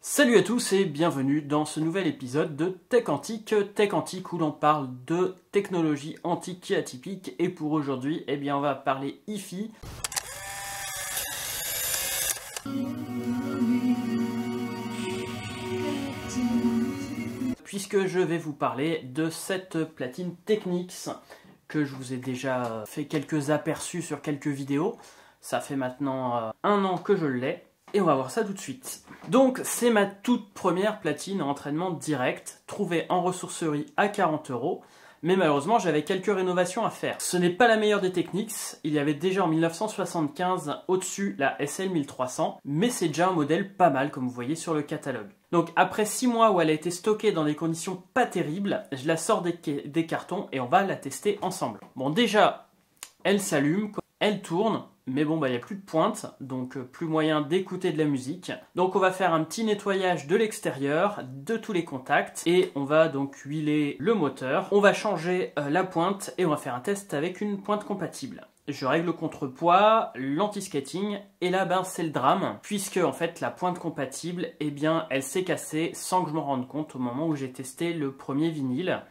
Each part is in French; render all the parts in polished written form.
Salut à tous et bienvenue dans ce nouvel épisode de Tech Antique où l'on parle de technologie antique et atypique. Et pour aujourd'hui, on va parler hi-fi. Puisque je vais vous parler de cette platine Technics que je vous ai déjà fait quelques aperçus sur quelques vidéos. Ça fait maintenant un an que je l'ai. Et on va voir ça tout de suite. Donc c'est ma toute première platine en entraînement direct, trouvée en ressourcerie à 40 €. Mais malheureusement j'avais quelques rénovations à faire. Ce n'est pas la meilleure des Technics, il y avait déjà en 1975 au-dessus la SL1300, mais c'est déjà un modèle pas mal comme vous voyez sur le catalogue. Donc après 6 mois où elle a été stockée dans des conditions pas terribles, je la sors des cartons et on va la tester ensemble. Bon déjà, elle s'allume, elle tourne. Mais bon, il n'y a plus de pointe, donc plus moyen d'écouter de la musique. Donc on va faire un petit nettoyage de l'extérieur, de tous les contacts, et on va donc huiler le moteur. On va changer la pointe, et on va faire un test avec une pointe compatible. Je règle le contrepoids, l'anti-skating, et là c'est le drame, puisque en fait la pointe compatible, elle s'est cassée sans que je m'en rende compte au moment où j'ai testé le premier vinyle.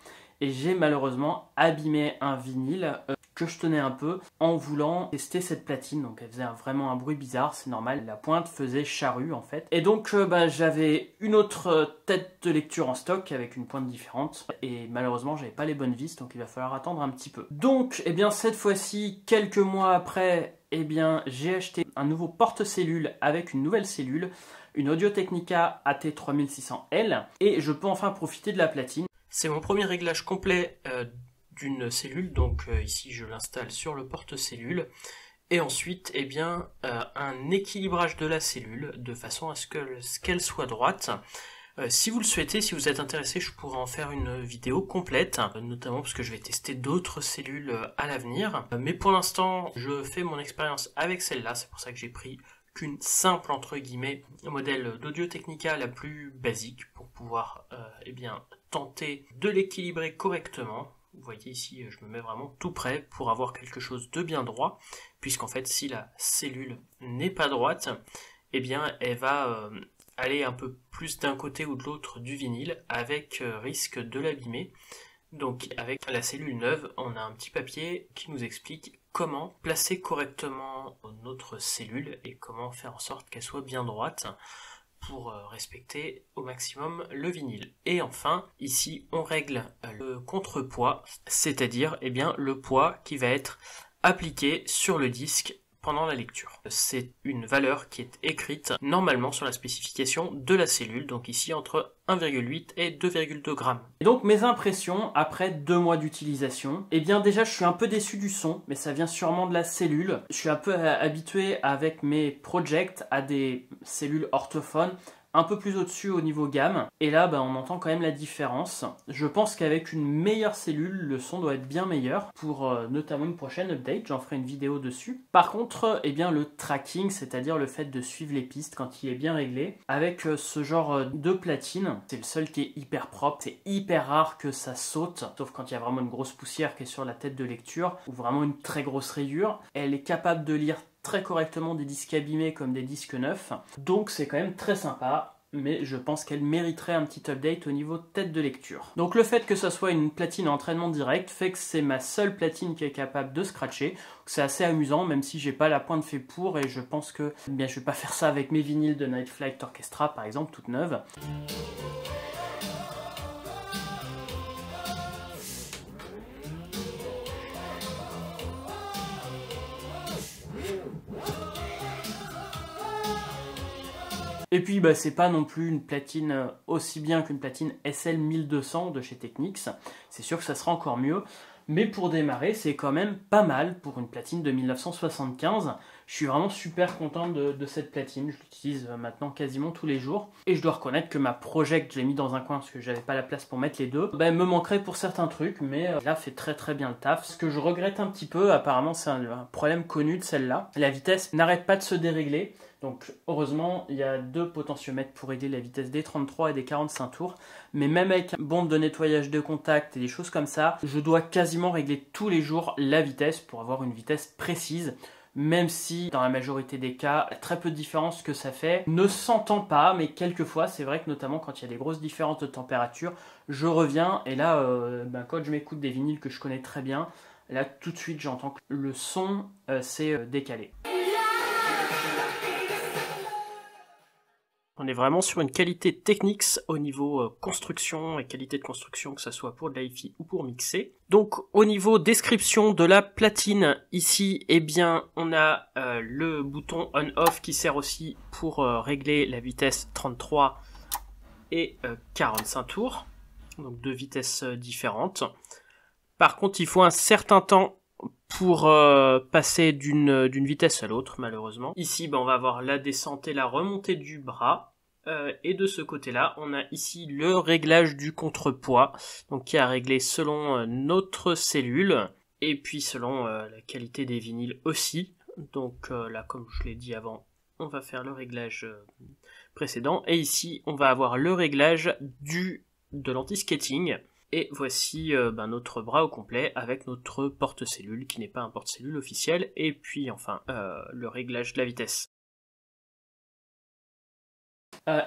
Et j'ai malheureusement abîmé un vinyle que je tenais un peu en voulant tester cette platine. Donc elle faisait vraiment un bruit bizarre, c'est normal. La pointe faisait charrue en fait. Et donc j'avais une autre tête de lecture en stock avec une pointe différente. Et malheureusement j'avais pas les bonnes vis, donc il va falloir attendre un petit peu. Donc cette fois-ci, quelques mois après, j'ai acheté un nouveau porte-cellule avec une nouvelle cellule, une Audio-Technica AT3600L. Et je peux enfin profiter de la platine. C'est mon premier réglage complet d'une cellule, donc ici je l'installe sur le porte-cellule, et ensuite un équilibrage de la cellule de façon à ce qu'elle soit droite. Si vous le souhaitez, si vous êtes intéressé, je pourrais en faire une vidéo complète, notamment parce que je vais tester d'autres cellules à l'avenir. Mais pour l'instant, je fais mon expérience avec celle-là, c'est pour ça que j'ai pris qu'une simple, entre guillemets, modèle d'Audio-Technica la plus basique pour pouvoir tenter de l'équilibrer correctement. Vous voyez ici, je me mets vraiment tout près pour avoir quelque chose de bien droit, puisqu'en fait, si la cellule n'est pas droite, elle va aller un peu plus d'un côté ou de l'autre du vinyle, avec risque de l'abîmer. Donc avec la cellule neuve, on a un petit papier qui nous explique comment placer correctement notre cellule et comment faire en sorte qu'elle soit bien droite pour respecter au maximum le vinyle. Et enfin, ici, on règle le contrepoids, c'est-à-dire le poids qui va être appliqué sur le disque pendant la lecture. C'est une valeur qui est écrite normalement sur la spécification de la cellule, donc ici entre 1,8 et 2,2 grammes. Et donc mes impressions après 2 mois d'utilisation, déjà je suis un peu déçu du son, mais ça vient sûrement de la cellule. Je suis un peu habitué avec mes projects à des cellules orthophones un peu plus au-dessus au niveau gamme, et là on entend quand même la différence. Je pense qu'avec une meilleure cellule, le son doit être bien meilleur pour notamment une prochaine update, j'en ferai une vidéo dessus. Par contre, le tracking, c'est-à-dire le fait de suivre les pistes quand il est bien réglé, avec ce genre de platine, c'est le seul qui est hyper propre, c'est hyper rare que ça saute, sauf quand il y a vraiment une grosse poussière qui est sur la tête de lecture, ou vraiment une très grosse rayure. Elle est capable de lire très correctement des disques abîmés comme des disques neufs, donc c'est quand même très sympa, mais je pense qu'elle mériterait un petit update au niveau tête de lecture. Donc le fait que ce soit une platine à entraînement direct fait que c'est ma seule platine qui est capable de scratcher. C'est assez amusant, même si j'ai pas la pointe fait pour, et je pense que je vais pas faire ça avec mes vinyles de Night Flight Orchestra par exemple, toutes neuves. Et puis c'est pas non plus une platine aussi bien qu'une platine SL1200 de chez Technics, c'est sûr que ça sera encore mieux, mais pour démarrer c'est quand même pas mal pour une platine de 1975. Je suis vraiment super content de cette platine, je l'utilise maintenant quasiment tous les jours, et je dois reconnaître que ma Project, je l'ai mis dans un coin parce que j'avais pas la place pour mettre les deux, me manquerait pour certains trucs, mais là fait très très bien le taf. Ce que je regrette un petit peu, apparemment c'est un problème connu de celle-là, la vitesse n'arrête pas de se dérégler. Donc heureusement, il y a 2 potentiomètres pour régler la vitesse des 33 et des 45 tours. Mais même avec une bombe de nettoyage de contact et des choses comme ça, je dois quasiment régler tous les jours la vitesse pour avoir une vitesse précise. même si dans la majorité des cas, très peu de différence que ça fait ne s'entend pas, mais quelquefois c'est vrai que notamment quand il y a des grosses différences de température, je reviens et là quand je m'écoute des vinyles que je connais très bien, là tout de suite j'entends que le son s'est décalé. On est vraiment sur une qualité technique au niveau construction et qualité de construction, que ce soit pour de l'hi-fi ou pour mixer. Donc au niveau description de la platine, ici, eh bien, on a le bouton on-off qui sert aussi pour régler la vitesse 33 et 45 tours, donc deux vitesses différentes. Par contre, il faut un certain temps pour passer d'une vitesse à l'autre, malheureusement. Ici, on va avoir la descente et la remontée du bras. Et de ce côté-là, on a ici le réglage du contrepoids, donc qui est à régler selon notre cellule, et puis selon la qualité des vinyles aussi. Donc là, comme je l'ai dit avant, on va faire le réglage précédent. Et ici, on va avoir le réglage de l'anti-skating. Et voici notre bras au complet avec notre porte-cellule qui n'est pas un porte-cellule officiel. Et puis enfin le réglage de la vitesse.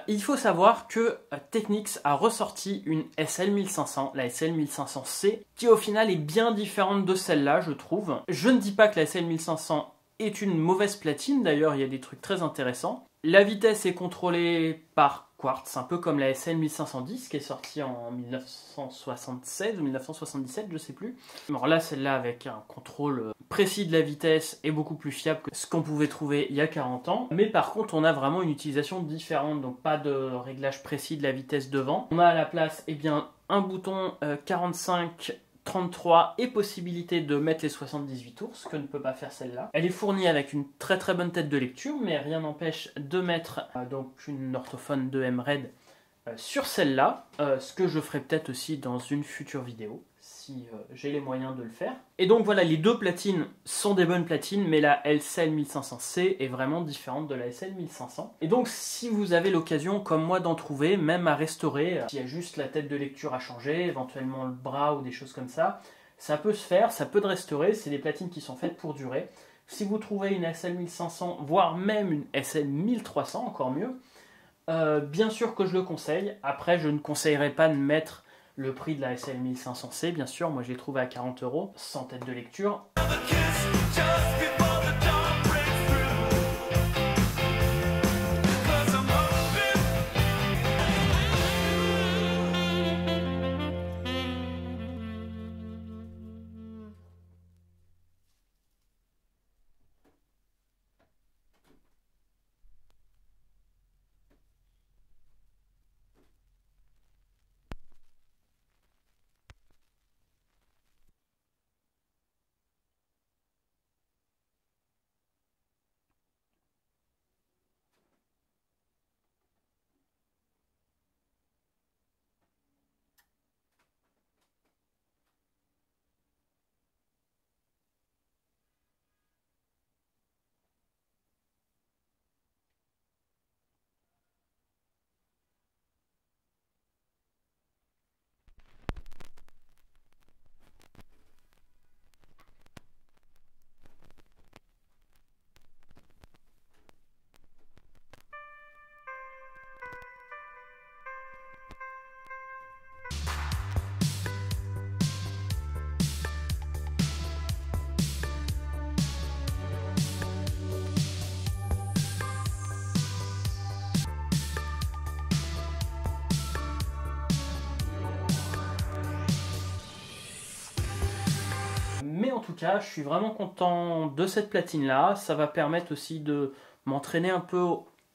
Il faut savoir que Technics a ressorti une SL1500, la SL1500C, qui au final est bien différente de celle-là, je trouve. Je ne dis pas que la SL1500 est une mauvaise platine, d'ailleurs il y a des trucs très intéressants. La vitesse est contrôlée par Quartz, un peu comme la SL1510 qui est sortie en 1976 ou 1977, je sais plus. Alors là, celle-là avec un contrôle précis de la vitesse est beaucoup plus fiable que ce qu'on pouvait trouver il y a 40 ans. Mais par contre, on a vraiment une utilisation différente, donc pas de réglage précis de la vitesse devant. On a à la place un bouton 45 33 et possibilité de mettre les 78 tours, ce que ne peut pas faire celle-là. Elle est fournie avec une très très bonne tête de lecture, mais rien n'empêche de mettre donc une orthophone de M-Red sur celle-là, ce que je ferai peut-être aussi dans une future vidéo, si j'ai les moyens de le faire. Et donc voilà, les deux platines sont des bonnes platines, mais la SL1500C est vraiment différente de la SL1500. Et donc si vous avez l'occasion, comme moi, d'en trouver, même à restaurer, s'il y a juste la tête de lecture à changer, éventuellement le bras ou des choses comme ça, ça peut se faire, ça peut de restaurer, c'est des platines qui sont faites pour durer. Si vous trouvez une SL1500, voire même une SL1300, encore mieux, bien sûr que je le conseille. Après, je ne conseillerais pas de mettre le prix de la SL1500C, bien sûr. Moi, je l'ai trouvé à 40 €, sans tête de lecture. Mais en tout cas, je suis vraiment content de cette platine-là. Ça va permettre aussi de m'entraîner un peu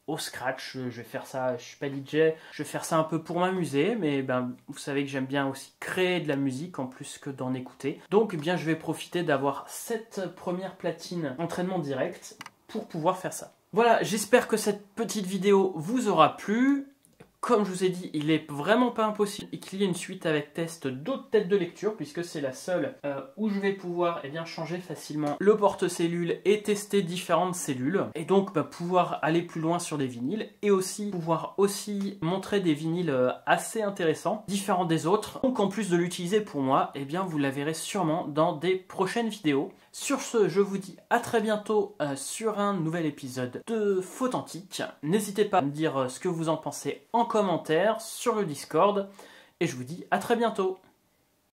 au scratch. Je vais faire ça, je suis pas DJ, je vais faire ça un peu pour m'amuser, mais vous savez que j'aime bien aussi créer de la musique en plus que d'en écouter. Donc je vais profiter d'avoir cette première platine entraînement direct pour pouvoir faire ça. Voilà, j'espère que cette petite vidéo vous aura plu. Comme je vous ai dit, il est vraiment pas impossible qu'il y ait une suite avec test d'autres têtes de lecture, puisque c'est la seule où je vais pouvoir changer facilement le porte-cellule et tester différentes cellules. Et donc pouvoir aller plus loin sur des vinyles et aussi pouvoir montrer des vinyles assez intéressants, différents des autres. Donc en plus de l'utiliser pour moi, vous la verrez sûrement dans des prochaines vidéos. Sur ce, je vous dis à très bientôt sur un nouvel épisode de Fauthentique. N'hésitez pas à me dire ce que vous en pensez en commentaire sur le Discord. Et je vous dis à très bientôt.